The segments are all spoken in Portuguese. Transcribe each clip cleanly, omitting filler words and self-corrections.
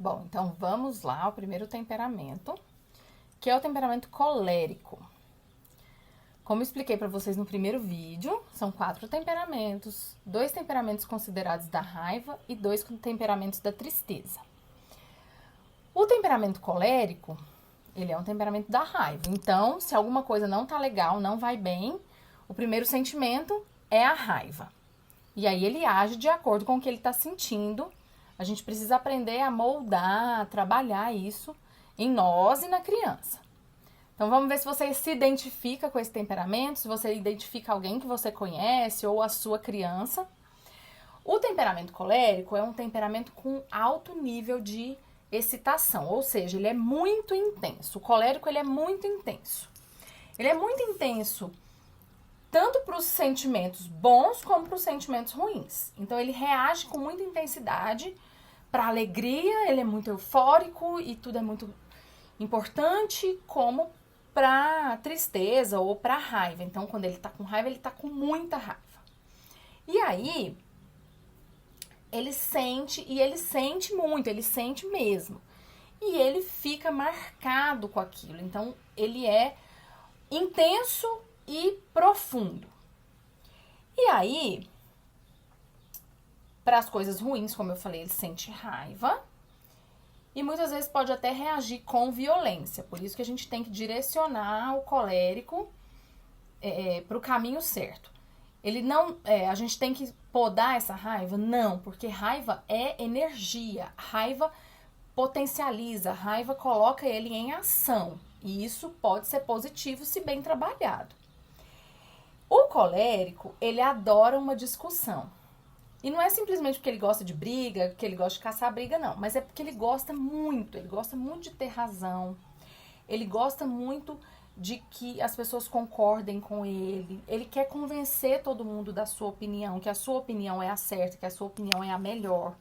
Bom, então vamos lá ao primeiro temperamento, que é o temperamento colérico. Como eu expliquei para vocês no primeiro vídeo, são 4 temperamentos, 2 temperamentos considerados da raiva e 2 temperamentos da tristeza. O temperamento colérico, ele é um temperamento da raiva. Então, se alguma coisa não tá legal, não vai bem, o primeiro sentimento é a raiva. E aí ele age de acordo com o que ele tá sentindo. A gente precisa aprender a moldar, a trabalhar isso em nós e na criança. Então vamos ver se você se identifica com esse temperamento, se você identifica alguém que você conhece ou a sua criança. O temperamento colérico é um temperamento com alto nível de excitação, ou seja, ele é muito intenso. O colérico, ele é muito intenso. Ele é muito intenso tanto para os sentimentos bons como para os sentimentos ruins. Então ele reage com muita intensidade para alegria, ele é muito eufórico e tudo é muito importante, como para tristeza ou para raiva. Então quando ele tá com raiva, ele tá com muita raiva. E aí ele sente, e ele sente muito, ele sente mesmo. E ele fica marcado com aquilo. Então ele é intenso e profundo. E aí, para as coisas ruins, como eu falei, ele sente raiva e muitas vezes pode até reagir com violência. Por isso que a gente tem que direcionar o colérico para o caminho certo. Ele não, a gente tem que podar essa raiva? Não, porque raiva é energia. Raiva potencializa, raiva coloca ele em ação. E isso pode ser positivo se bem trabalhado. O colérico, ele adora uma discussão. E não é simplesmente porque ele gosta de briga, porque ele gosta de caçar briga, não. Mas é porque ele gosta muito de ter razão. Ele gosta muito de que as pessoas concordem com ele. Ele quer convencer todo mundo da sua opinião, que a sua opinião é a certa, que a sua opinião é a melhor.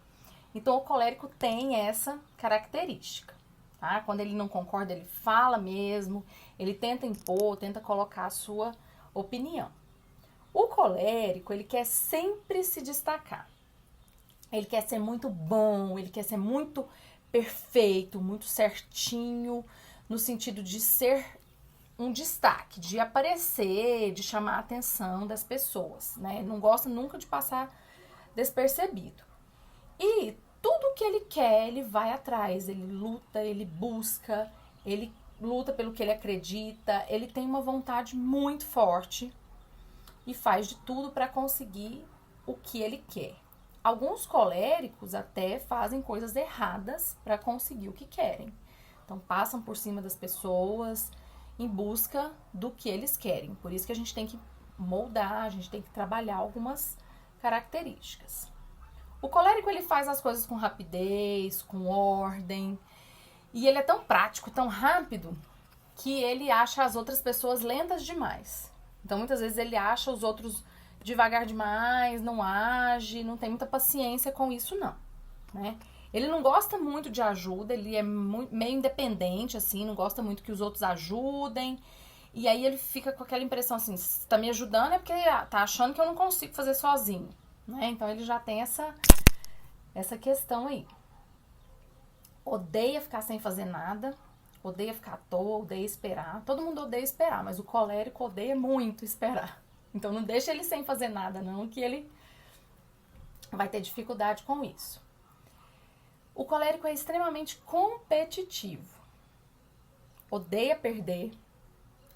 Então, o colérico tem essa característica. Tá? Quando ele não concorda, ele fala mesmo, ele tenta impor, tenta colocar a sua opinião. O colérico, ele quer sempre se destacar. Ele quer ser muito bom, ele quer ser muito perfeito, muito certinho, no sentido de ser um destaque, de aparecer, de chamar a atenção das pessoas, né? Não gosta nunca de passar despercebido. E tudo que ele quer, ele vai atrás, ele luta, ele busca, ele luta pelo que ele acredita, ele tem uma vontade muito forte e faz de tudo para conseguir o que ele quer. Alguns coléricos até fazem coisas erradas para conseguir o que querem. Então passam por cima das pessoas em busca do que eles querem. Por isso que a gente tem que moldar, a gente tem que trabalhar algumas características. O colérico, ele faz as coisas com rapidez, com ordem, e ele é tão prático, tão rápido, que ele acha as outras pessoas lentas demais. Então, muitas vezes ele acha os outros devagar demais, não age, não tem muita paciência com isso, não, né? Ele não gosta muito de ajuda, ele é meio independente, assim, não gosta muito que os outros ajudem. E aí ele fica com aquela impressão assim, se tá me ajudando é porque tá achando que eu não consigo fazer sozinho, né? Então ele já tem essa questão aí. Odeia ficar sem fazer nada, odeia ficar à toa, odeia esperar. Todo mundo odeia esperar, mas o colérico odeia muito esperar. Então não deixa ele sem fazer nada, não, que ele vai ter dificuldade com isso. O colérico é extremamente competitivo. Odeia perder,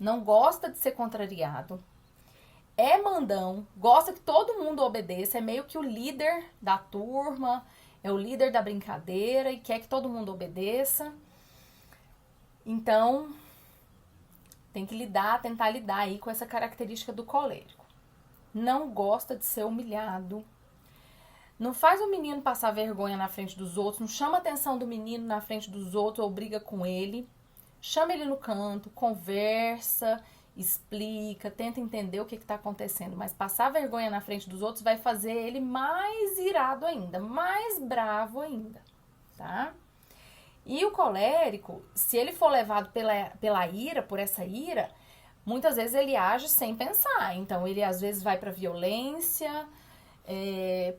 não gosta de ser contrariado, é mandão, gosta que todo mundo obedeça, é meio que o líder da turma, é o líder da brincadeira e quer que todo mundo obedeça. Então, tem que tentar lidar aí com essa característica do colérico. Não gosta de ser humilhado. Não faz o menino passar vergonha na frente dos outros, não chama a atenção do menino na frente dos outros ou briga com ele. Chama ele no canto, conversa, explica, tenta entender o que está acontecendo. Mas passar vergonha na frente dos outros vai fazer ele mais irado ainda, mais bravo ainda, tá? E o colérico, se ele for levado pela ira, por essa ira, muitas vezes ele age sem pensar. Então ele às vezes vai para violência,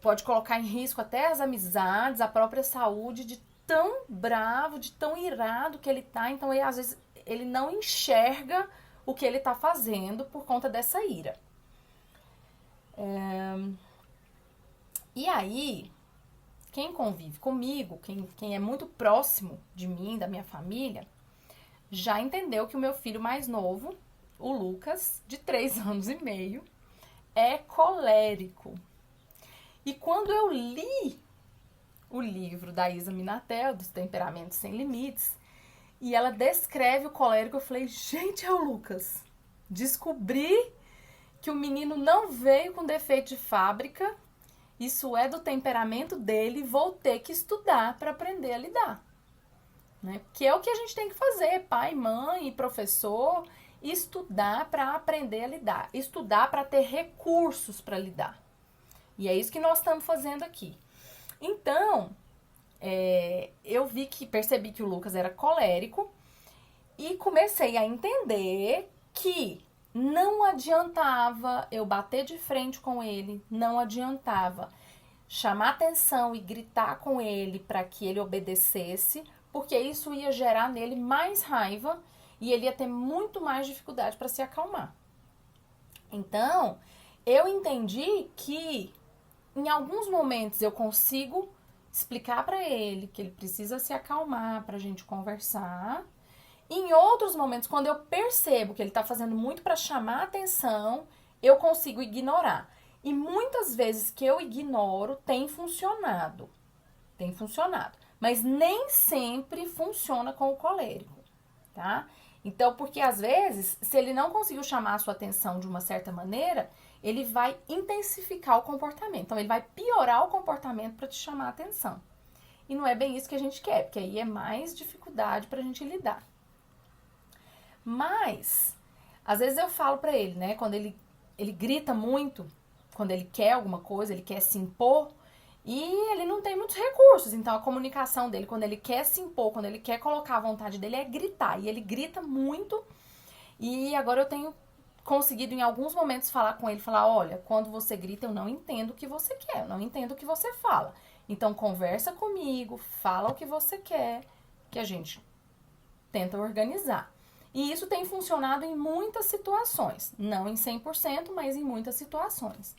pode colocar em risco até as amizades, a própria saúde de tão bravo, de tão irado que ele tá. Então, às vezes, ele não enxerga o que ele tá fazendo por conta dessa ira. E aí, quem convive comigo, quem é muito próximo de mim, da minha família, já entendeu que o meu filho mais novo, o Lucas, de 3 anos e meio, é colérico. E quando eu li o livro da Isa Minatel, dos Temperamentos Sem Limites, e ela descreve o colérico, eu falei, gente, é o Lucas. Descobri que o menino não veio com defeito de fábrica, isso é do temperamento dele, vou ter que estudar para aprender a lidar. Né? Que é o que a gente tem que fazer, pai, mãe, professor, estudar para aprender a lidar, estudar para ter recursos para lidar. E é isso que nós estamos fazendo aqui. Então, eu percebi que o Lucas era colérico e comecei a entender que não adiantava eu bater de frente com ele, não adiantava chamar atenção e gritar com ele para que ele obedecesse, porque isso ia gerar nele mais raiva e ele ia ter muito mais dificuldade para se acalmar. Então, eu entendi que em alguns momentos eu consigo explicar para ele que ele precisa se acalmar para a gente conversar. Em outros momentos, quando eu percebo que ele está fazendo muito para chamar atenção, eu consigo ignorar. E muitas vezes que eu ignoro, tem funcionado. Tem funcionado. Mas nem sempre funciona com o colérico, tá? Então, porque às vezes, se ele não conseguiu chamar a sua atenção de uma certa maneira, ele vai intensificar o comportamento. Então, ele vai piorar o comportamento para te chamar a atenção. E não é bem isso que a gente quer, porque aí é mais dificuldade para a gente lidar. Mas, às vezes eu falo pra ele, né, quando ele grita muito, quando ele quer alguma coisa, ele quer se impor, e ele não tem muitos recursos, então a comunicação dele, quando ele quer se impor, quando ele quer colocar a vontade dele, é gritar, e ele grita muito, e agora eu tenho conseguido em alguns momentos falar com ele, falar, olha, quando você grita eu não entendo o que você quer, eu não entendo o que você fala, então conversa comigo, fala o que você quer, que a gente tenta organizar. E isso tem funcionado em muitas situações. Não em 100%, mas em muitas situações.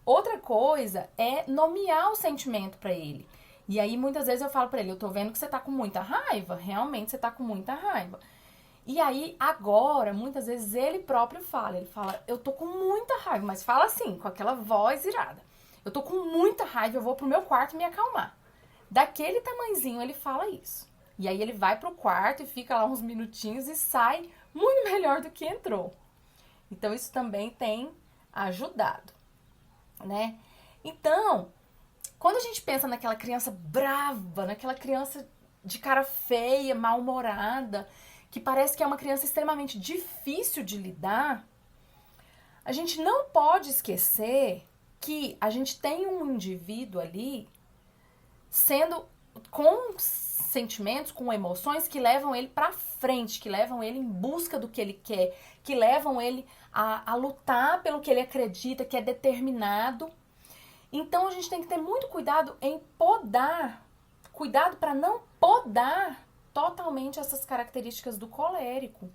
Outra coisa é nomear o sentimento para ele. E aí, muitas vezes eu falo para ele, eu tô vendo que você tá com muita raiva. Realmente, você tá com muita raiva. E aí, agora, muitas vezes ele próprio fala. Ele fala, eu tô com muita raiva. Mas fala assim, com aquela voz irada. Eu tô com muita raiva, eu vou pro meu quarto me acalmar. Daquele tamanzinho, ele fala isso. E aí ele vai pro quarto e fica lá uns minutinhos e sai muito melhor do que entrou. Então, isso também tem ajudado, né? Então, quando a gente pensa naquela criança brava, naquela criança de cara feia, mal-humorada, que parece que é uma criança extremamente difícil de lidar, a gente não pode esquecer que a gente tem um indivíduo ali sendo com sentimentos, com emoções que levam ele pra frente, que levam ele em busca do que ele quer, que levam ele a lutar pelo que ele acredita, que é determinado. Então a gente tem que ter muito cuidado em podar, cuidado para não podar totalmente essas características do colérico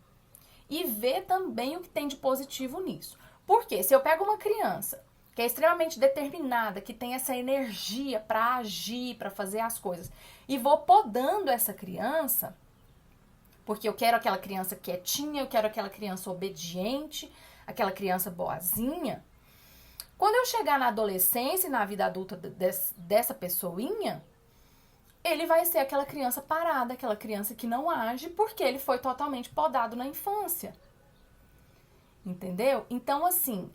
e ver também o que tem de positivo nisso. Porque se eu pego uma criança que é extremamente determinada, que tem essa energia para agir, para fazer as coisas, e vou podando essa criança, porque eu quero aquela criança quietinha, eu quero aquela criança obediente, aquela criança boazinha. Quando eu chegar na adolescência e na vida adulta dessa pessoinha, ele vai ser aquela criança parada, aquela criança que não age, porque ele foi totalmente podado na infância. Entendeu? Então, assim,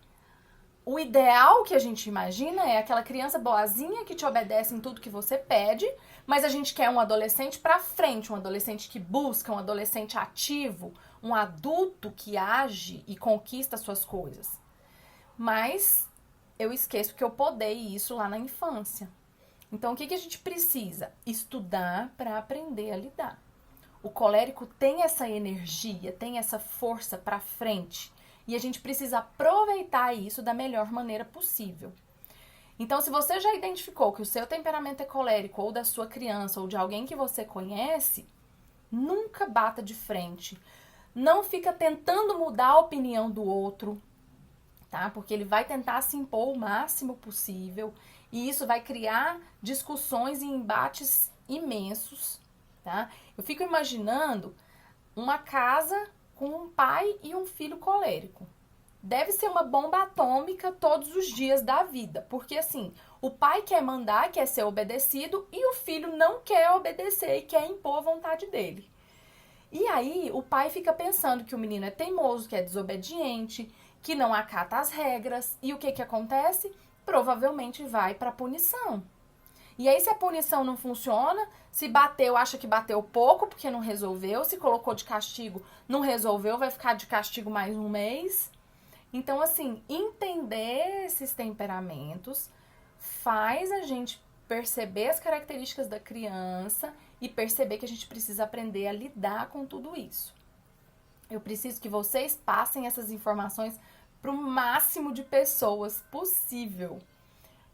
o ideal que a gente imagina é aquela criança boazinha que te obedece em tudo que você pede, mas a gente quer um adolescente pra frente, um adolescente que busca, um adolescente ativo, um adulto que age e conquista suas coisas. Mas eu esqueço que eu podei isso lá na infância. Então, o que a gente precisa? Estudar para aprender a lidar. O colérico tem essa energia, tem essa força pra frente. E a gente precisa aproveitar isso da melhor maneira possível. Então, se você já identificou que o seu temperamento é colérico, ou da sua criança, ou de alguém que você conhece, nunca bata de frente. Não fica tentando mudar a opinião do outro, tá? Porque ele vai tentar se impor o máximo possível e isso vai criar discussões e embates imensos, tá? Eu fico imaginando uma casa com um pai e um filho colérico. Deve ser uma bomba atômica todos os dias da vida, porque assim, o pai quer mandar, quer ser obedecido e o filho não quer obedecer e quer impor a vontade dele. E aí o pai fica pensando que o menino é teimoso, que é desobediente, que não acata as regras. E o que acontece? Provavelmente vai para punição. E aí se a punição não funciona, se bateu, acha que bateu pouco porque não resolveu, se colocou de castigo, não resolveu, vai ficar de castigo mais um mês. Então, assim, entender esses temperamentos faz a gente perceber as características da criança e perceber que a gente precisa aprender a lidar com tudo isso. Eu preciso que vocês passem essas informações para o máximo de pessoas possível,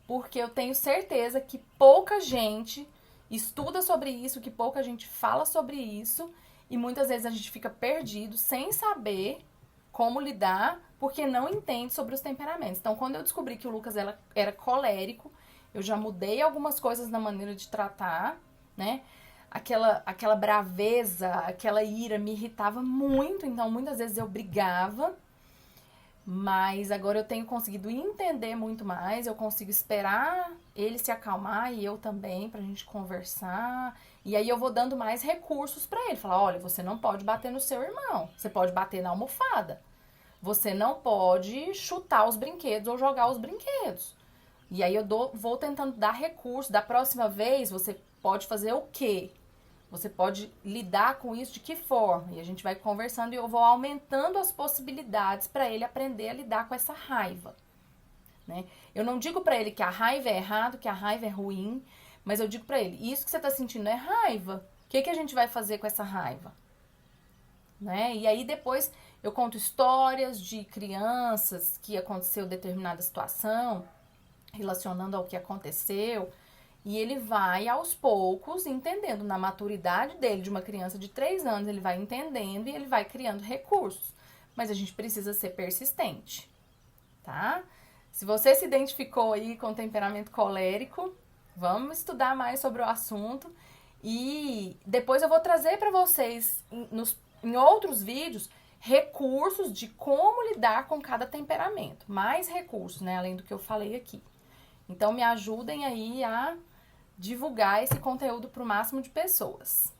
porque eu tenho certeza que pouca gente estuda sobre isso, que pouca gente fala sobre isso, e muitas vezes a gente fica perdido sem saber como lidar, porque não entende sobre os temperamentos. Então, quando eu descobri que o Lucas era colérico, eu já mudei algumas coisas na maneira de tratar, né? Aquela braveza, aquela ira me irritava muito, então muitas vezes eu brigava, mas agora eu tenho conseguido entender muito mais, eu consigo esperar ele se acalmar e eu também, pra gente conversar. E aí eu vou dando mais recursos pra ele, falar, olha, você não pode bater no seu irmão, você pode bater na almofada. Você não pode chutar os brinquedos ou jogar os brinquedos. E aí eu vou tentando dar recursos. Da próxima vez, você pode fazer o quê? Você pode lidar com isso de que forma? E a gente vai conversando e eu vou aumentando as possibilidades para ele aprender a lidar com essa raiva, né? Eu não digo para ele que a raiva é errado, que a raiva é ruim, mas eu digo para ele, isso que você está sentindo é raiva. O que a gente vai fazer com essa raiva? Né? E aí depois eu conto histórias de crianças que aconteceu determinada situação, relacionando ao que aconteceu, e ele vai aos poucos entendendo, na maturidade dele, de uma criança de 3 anos, ele vai entendendo e ele vai criando recursos. Mas a gente precisa ser persistente, tá? Se você se identificou aí com temperamento colérico, vamos estudar mais sobre o assunto e depois eu vou trazer para vocês em outros vídeos recursos de como lidar com cada temperamento. Mais recursos, né? Além do que eu falei aqui. Então, me ajudem aí a divulgar esse conteúdo para o máximo de pessoas.